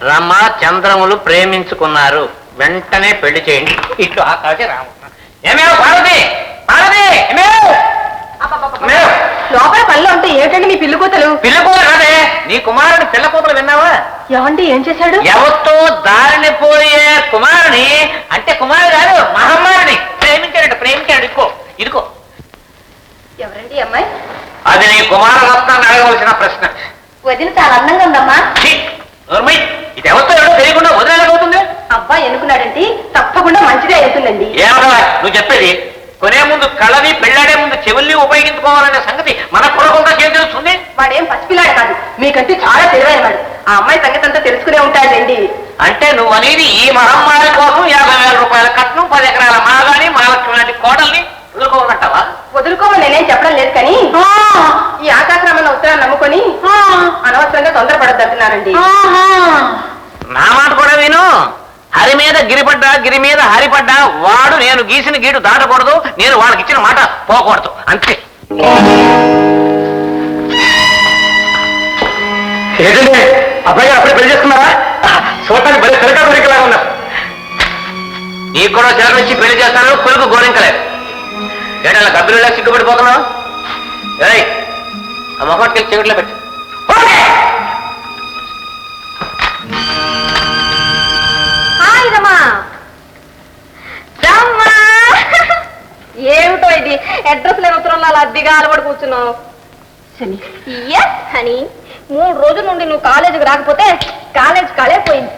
రమ చంద్రములు ప్రేమించుకున్నారు, వెంటనే పెళ్లి చేయండి. ఇట్లు ఆకాశ రామ. ఏమేవ్ పార్వతి, పార్వతి లోపల పనులు ఉంటే ఏమిటండి మీ పిల్లి కూతలు? పిల్ల కూతురు కాదే, నీ కుమారుడు పిల్ల కూతురు విన్నావా? ఏమండి ఏం చేశాడు? ఎవరితో దారిని పోయే కుమారుని, అంటే కుమారుడు కాదు మహమ్మారిని ప్రేమించాడు. ఇదిగో ఇదిగో. ఎవరండి అమ్మాయి? అది నీ కుమారరత్నాన్ని అడగవలసిన ప్రశ్న. వదిన చాలా అందంగా ఉందమ్మా. ఇది ఎవరితో ఎవరో తెలియకుండా వదిలేకపోతుంది. అబ్బాయి ఎన్నుకున్నాడంటే తప్పకుండా మంచిదే అవుతుందండి. ఏమన్నా నువ్వు చెప్పేది? కొనే ముందు కళ్ళని, పెళ్ళాడే ముందు చెవుల్ని ఉపయోగించుకోవాలనే సంగతి మన కులకుండా తెలుస్తుంది. వాడేం పసిపిల్లాడు కాదు, మీకంటే చాలా తెలివైన వాడు. ఆ అమ్మాయి సంగతి అంతా తెలుసుకునే ఉంటాడండి. అంటే నువ్వు అనేది ఈ మహమ్మారి కోసం 50,000 రూపాయల కట్నం, 10 ఎకరాల మాగాని, మహాలక్ష్మి లాంటి కోడల్ని వదులుకోవాలంటావా? వదులుకోమని నేనేం చెప్పడం లేదు, కానీ ఈ ఆకాశరామన్న ఉత్తరాన్ని నమ్ముకొని అనవసరంగా తొందరపడద్దు అంటున్నానండి. నా మాట కూడా విను. హరి మీద గిరిపడ్డా, గిరి మీద హరిపడ్డా, వాడు నేను గీసిన గీటు దాటకూడదు, నేను వాళ్ళకి ఇచ్చిన మాట పోకూడదు, అంతే. ఏంటంటే అబ్బాయి గారు అప్పుడే పెళ్లి చేసుకున్నారా? చూడటానికి బలి తిరగా బరికలాగా ఉన్నారు. నీకు కూడా చిలక నుంచి పెళ్లి చేస్తాను, కొడుకు గోరింకలేదు. ఏడలా గబ్బిలో సిగ్గుపడిపోతున్నావు? ఆ మొహట్కి చెవిట్లో పెట్టు. ఏమిటో ఇది, అడ్రస్ లేని ఉత్తరంలో అలా అద్దెగా అలవాటు కూర్చున్నావు. అని 3 రోజుల నుండి నువ్వు కాలేజీకి రాకపోతే కాలేజ్ కళే పోయింది.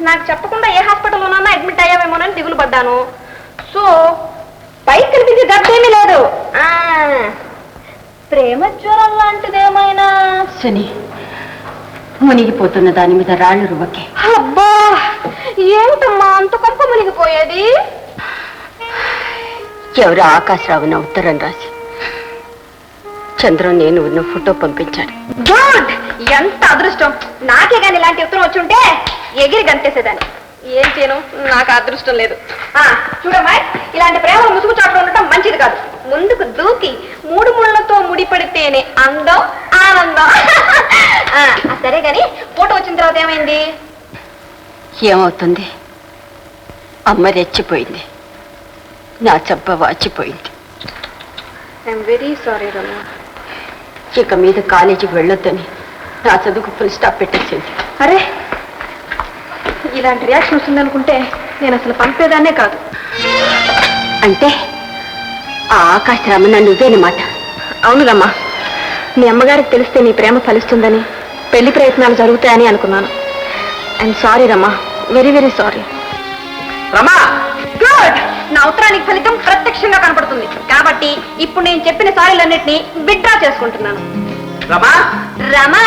నాకు చెప్పకుండా ఏ హాస్పిటల్లోనన్నా అడ్మిట్ అయ్యావేమోనని దిగులు పడ్డాను. సో పైకి కనిపించే గర్భేమీ లేదు. ప్రేమ జ్వరం లాంటిదేమైనా? శని మునిగిపోతున్న దాని మీద రాళ్ళు రువ్వకే. అబ్బా ఏమిటమ్మా అంత కొంప మునిగిపోయేది? ఎవరు ఆకాశరావున ఉత్తరం రాసి చంద్రం నేను ఉన్న ఫోటో పంపించాడు. గుడ్! ఎంత అదృష్టం! నాకే గాని ఇలాంటి ఉత్తరం వచ్చుంటే ఎగిరి గంతేసేదాన్ని. ఏం చేయను, నాకు అదృష్టం లేదు. చూడమ్మా, ఇలాంటి ప్రేమలు ముసుగు చాటులో ఉండటం మంచిది కాదు. ముందుకు దూకి 3 ముళ్ళతో ముడిపడితేనే అందం, ఆనందం. సరే గాని ఫోటో వచ్చిన తర్వాత ఏమైంది? ఏమవుతుంది? అమ్మ రెచ్చిపోయింది, నా చెంప వాచిపోయింది. ఐఎమ్ వెరీ సారీ రమా. ఇక మీద కాలేజీకి వెళ్ళొద్దని నా చదువుకు ఫుల్ స్టాప్ పెట్టేసింది. అరే, ఇలాంటి రియాక్షన్ వస్తుందనుకుంటే నేను అసలు పంపేదాన్నే కాదు. అంటే ఆ ఆకాశరామన్న నువ్వేనమాట? అవునురమ్మా, మీ అమ్మగారికి తెలిస్తే నీ ప్రేమ ఫలిస్తుందని, పెళ్లి ప్రయత్నాలు జరుగుతాయని అనుకున్నాను. ఐఎమ్ సారీ రమ్మా, very very sorry. Rama, good! నా ఉత్తరానికి ఫలితం ప్రత్యక్షంగా కనపడుతుంది కాబట్టి ఇప్పుడు నేను చెప్పిన సారీలన్నిటినీ విత్డ్రా చేసుకుంటున్నాను. రమా,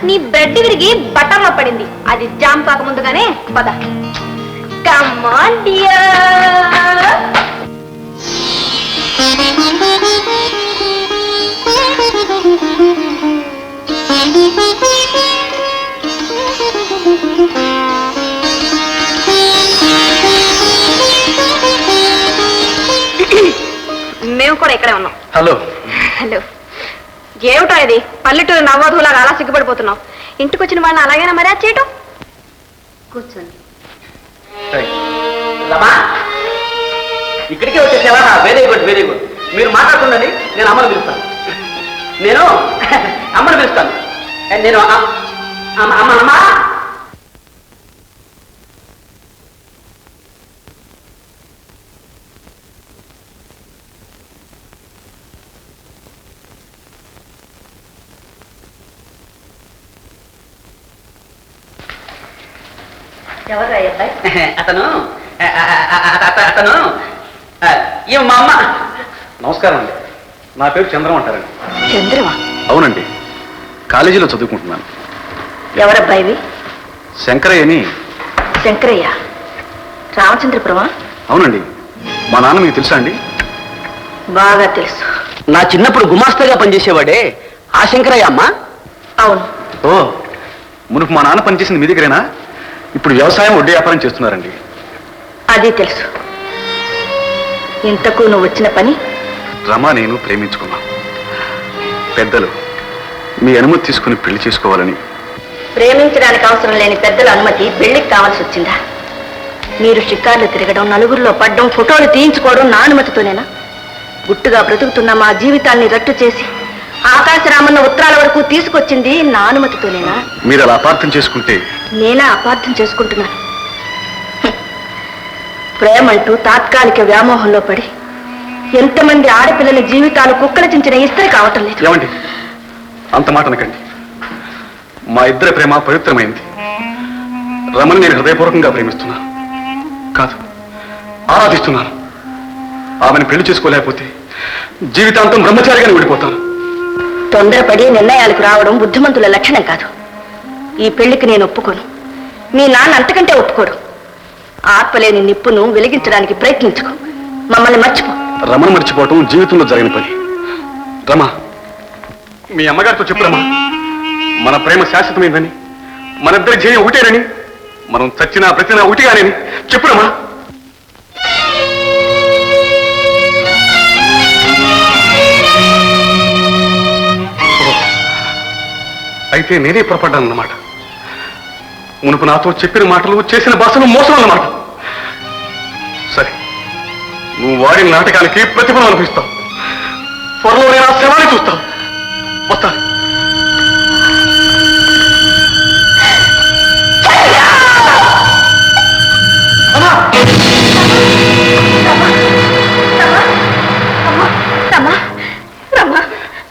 నీ బ్రెడ్ విరిగి బటర్లో పడింది, అది జామ్ కాక ముందుగానే పద. Come on dear. మేము కూడా ఇక్కడే ఉన్నాం. Hello hello. ఏమిటో ఇది, పల్లెటూరు నవ్వధులాగా అలా సిగ్గుపడిపోతున్నావు? ఇంటికి వచ్చిన వాళ్ళని అలాగైనా మర్యాద చేయటం. కూర్చోండి. ఇక్కడికే వచ్చేసేవా? Very good, very good. మీరు మాట్లాడుతుండండి, నేను అమ్మను పిలుస్తాను. అమ్మను పిలుస్తాను. నేను అమ్మ ఎవరు అబ్బాయి? అతను ఈ మా అమ్మ. నమస్కారం అండి, నా పేరు చంద్రం అంటారండి. చంద్రమా? అవునండి, కాలేజీలో చదువుకుంటున్నాను. ఎవరబ్బాయివి? శంకరయ్యని. శంకరయ్య? రామచంద్రపురమా? అవునండి. మా నాన్న మీకు తెలుసా అండి? బాగా తెలుసు. నా చిన్నప్పుడు గుమాస్తాగా పనిచేసేవాడే ఆ శంకరయ్య అమ్మ. అవును. ఓ, మునుపు మా నాన్న పనిచేసింది మీ దగ్గరేనా? ఇప్పుడు వ్యవసాయం, వడ్డీ వ్యాపారం చేస్తున్నారండి. అది తెలుసు. ఇంతకు నువ్వు వచ్చిన పని? రమా నేను ప్రేమించుకున్నాం. పెద్దలు మీ అనుమతి తీసుకుని పెళ్లి చేసుకోవాలని ప్రేమించడానికి అవసరం లేని పెద్దల అనుమతి పెళ్లికి కావాల్సి వచ్చిందా? మీరు షికార్లు తిరగడం, నలుగురిలో పడ్డం, ఫోటోలు తీయించుకోవడం నా అనుమతితోనేనా? గుట్టుగా బ్రతుకుతున్న మా జీవితాన్ని రట్టు చేసి ఆకాశరామన్న ఉత్తరాల వరకు తీసుకొచ్చింది నా అనుమతితోనేనా? మీరు అలా అపార్థం చేసుకుంటే నేనా అపార్థం చేసుకుంటున్నాను? ప్రేమంటూ తాత్కాలిక వ్యామోహంలో పడి ఎంతమంది ఆడపిల్లల జీవితాలు కుక్కలచించిన ఇస్త్రీ కావటం లేదు. ఏమండి, అంత మాట అనకండి. మా ఇద్దరి ప్రేమ పవిత్రమైంది. రమణ నేను హృదయపూర్వకంగా ప్రేమిస్తున్నాను, కాదు ఆరాధిస్తున్నాను. ఆమెను పెళ్లి చేసుకోలేకపోతే జీవితాంతం బ్రహ్మచారిగానే విడిపోతాను. తొందరపడి నిర్ణయాలకు రావడం బుద్ధిమంతుల లక్షణం కాదు. ఈ పెళ్లికి నేను ఒప్పుకోను. మీ నాన్న అంతకంటే ఒప్పుకోడు. ఆత్మలేని నిప్పును వెలిగించడానికి ప్రయత్నించుకో. మమ్మల్ని మర్చిపో. రమణ మర్చిపోవటం జీవితంలో జరిగిన పని. రమా, మీ అమ్మగారితో చెప్పు రమా, మన ప్రేమ శాశ్వతమైందని, మనిద్దరి జయం ఒకటేనని, మనం చచ్చినా బ్రతినా ఒకటిగానేని చెప్పు రమా. అయితే నేనే పొరపడ్డాను అన్నమాట. మునుపు నాతో చెప్పిన మాటలు, చేసిన భాషలు మోసం అన్నమాట. సరే, నువ్వు వాడిన నాటకానికి ప్రతిఫలం అనిపిస్తావు. త్వరలో నేను ఆ శవాన్ని చూస్తావు. వస్తా.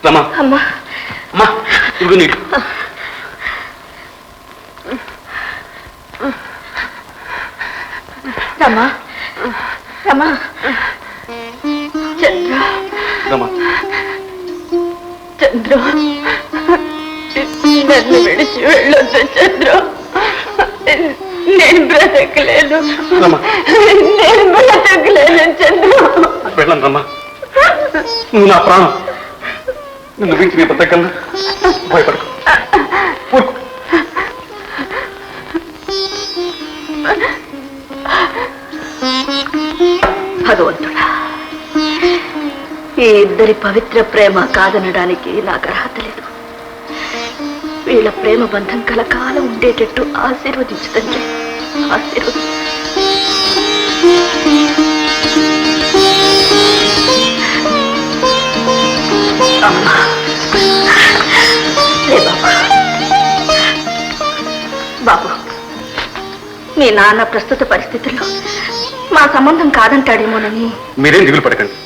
రమా, అమ్మా, ఇదిగో నీళ్ళు. రమా, రమా, చంద్ర, రమా, చంద్ర, నన్ను విడిచి వెళ్ళొద్దు చంద్ర. నేను బ్రతకలేను. రమా, నేను బ్రతకలేను చంద్ర. వెళ్ళను రమ్మా, నువ్వు నా ప్రాణం. నిన్ను గురించి నీ బతకల్లా భయపడకు. ఊరుకో. భగవంతుడా, ఈ ఇద్దరి పవిత్ర ప్రేమ కాదనడానికి నాకు అర్హత లేదు. వీళ్ళ ప్రేమ బంధం కలకాలం ఉండేటట్టు ఆశీర్వదించు తండ్రి, ఆశీర్వదించు. అమ్మా, లే బాబా. బాబు, మీ నాన్న ప్రస్తుత పరిస్థితుల్లో మా సంబంధం కాదంటాడేమోనని. మీరేం దిగులు పడకండి,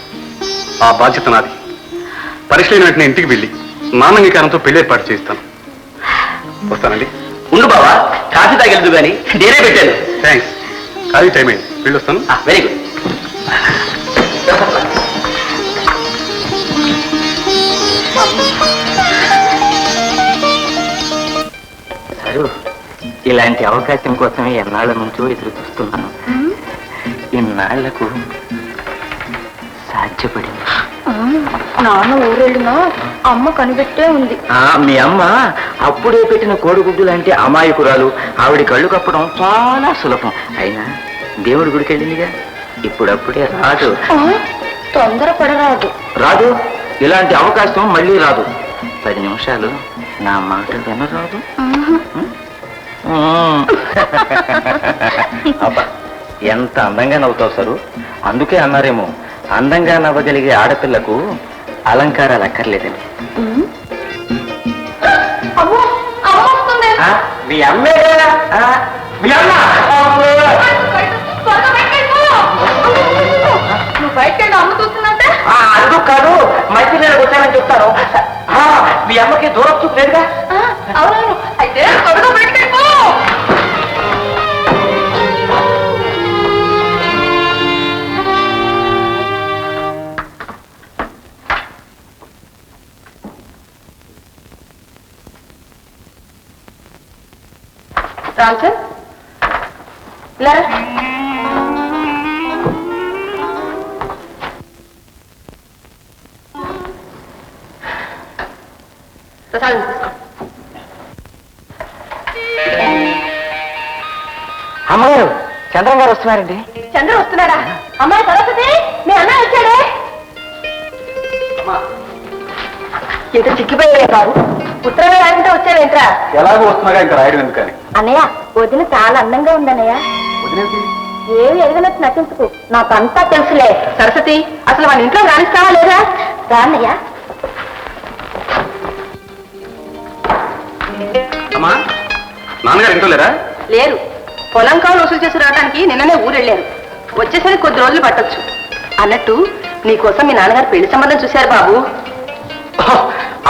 ఆ బాధ్యత నాది. పరీక్షలైన వెంటనే ఇంటికి వెళ్ళి నాన్నంగీకారంతో పెళ్లి ఏర్పాటు చేస్తాను. వస్తానండి. ఉండు బావా, కాఫీ తాగెళ్దు కానీ నేనే పెట్టాను. థ్యాంక్స్. ఖాళీ టైం అయింది, వెళ్ళొస్తాను. Very good. సరు, ఇలాంటి అవకాశం కోసమే ఎన్నాళ్ళ నుంచో ఎదురు చూస్తున్నాను. ఇన్నాళ్లకు సాధ్యపడింది. నాన్న ఊరెళ్ళినా అమ్మ కనిపెట్టే ఉంది. మీ అమ్మ అప్పుడే పెట్టిన కోడిగుడ్డు లాంటి అమాయకురాలు. ఆవిడ కళ్ళు కప్పడం చాలా సులభం. అయినా దేవుడి గుడికి వెళ్ళిందిగా, ఇప్పుడప్పుడే రాదు. తొందరపడరాదు. రాదు, ఇలాంటి అవకాశం మళ్ళీ రాదు. 10 నిమిషాలు నా మాట వినరాదు. అబ్బా, ఎంత అందంగా నవ్వుతావు సరు. అందుకే అన్నారేమో, అందంగా నవ్వగలిగే ఆడపిల్లకు అలంకారాలు అక్కర్లేదని. మీ అమ్మే మీ అమ్మ. నువ్వు బయటకెళ్ళి అమ్మ చూస్తున్నట్టే. అందుకు కాదు, మంచి నేను వచ్చానని చెప్తాను. మీ అమ్మకి దూరం చూపలేదుగా. అవునవును, అయితే త్వరగా బయటకెళ్ళిపో. రాజు, లేరా. ప్రసాదం తీసుకో. అమ్మగారు, చంద్రం గారు వస్తున్నారండి. చంద్ర వస్తున్నాడా? అమ్మాయి సరస్వతి, మీ అన్నయ్య వచ్చాడే. ఏదో చిక్కిపోయాడే బాబు. ఉత్తరం రాయంటే వచ్చావేంట్రా? ఎలాగో వస్తున్నాగా ఇంకా రాయడం ఎందుకని. అన్నయ్య వదిన చాలా అందంగా ఉందన్నయ్య. వదిలేంటి? ఏమి ఎదిగినట్టు నటించుకు, నాకంతా తెలుసులే. సరస్వతి, అసలు మన ఇంట్లో రాణిస్తావా లేదా? రాన్నయ్య. అమ్మా, నాన్నగారు ఇంట్లో లేరా? లేరు. పొలం కావులు వసూలు చేసి రావడానికి నిన్ననే ఊరెళ్ళారు. వచ్చేసరికి కొద్ది రోజులు పట్టొచ్చు. అన్నట్టు నీకోసం మీ నాన్నగారు పెళ్లి సంబంధం చూశారు బాబు.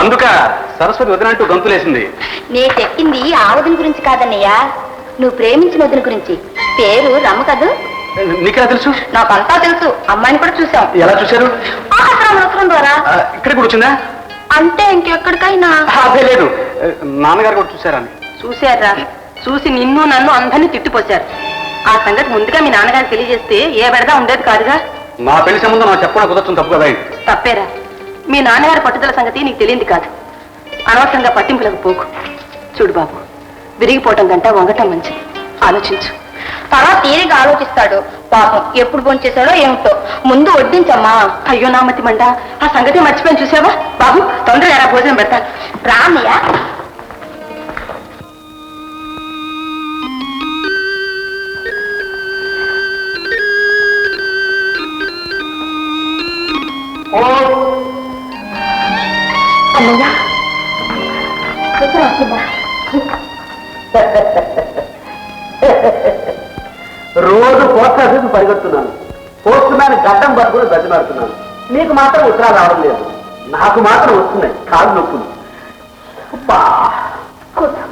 అందుక సరస్వతి వదినంటూ గంతులేసింది. నే చెప్పింది ఆ వదిన గురించి కాదన్నయ్య, నువ్వు ప్రేమించిన వదిన గురించి. పేరు రమ్మ కదూ? నీకెలా తెలుసు? నాకంతా తెలుసు. అమ్మాయిని కూడా చూసాం. ఎలా చూశారు? ఉత్తరం ద్వారా. ఇక్కడ కూడా వచ్చిందా? అంటే ఇంకెక్కడికైనా? అదే లేదు, నాన్నగారు కూడా చూశారని. చూశారా? చూసి నిన్ను నన్ను అందరినీ తిట్టిపోశారు. ఆ సంగతి ముందుగా మీ నాన్నగారికి తెలియజేస్తే ఏ బెడదా ఉండేది కాదుగా. మా పెళ్లి సంబంధం నాకు చెప్పడం కుదరడం తప్పు కదా. తప్పేరా? మీ నాన్నగారి పట్టుదల సంగతి నీకు తెలియంది కాదు. అనవసరంగా పట్టింపులకు పోకు. చూడు బాబు, విరిగిపోవటం కంటే వంగటం మంచిది. ఆలోచించు. తర్వాత తీరిగా ఆలోచిస్తాడు. పాపం ఎప్పుడు భోంచేశాడో ఏమిటో. ముందు వడ్డించమ్మా. అయ్యో నా మతి మండ, ఆ సంగతి మర్చిపోయి చూసావా? బాబు తొందరగా ఎలా భోజనం పెడతాను. రామయ్య. అమ్మయ్యా, రోజు పోస్ట్ ఆఫీస్ పరిగెడుతున్నాను. పోస్ట్ మ్యాన్ గడ్డం పట్టుకుని బతిమాడుతున్నాను. నీకు మాత్రం ఉత్తరాలు రావడం లేదు. నాకు మాత్రం వస్తున్నాయి కాళ్ళు నొప్పులు. కూర్చో.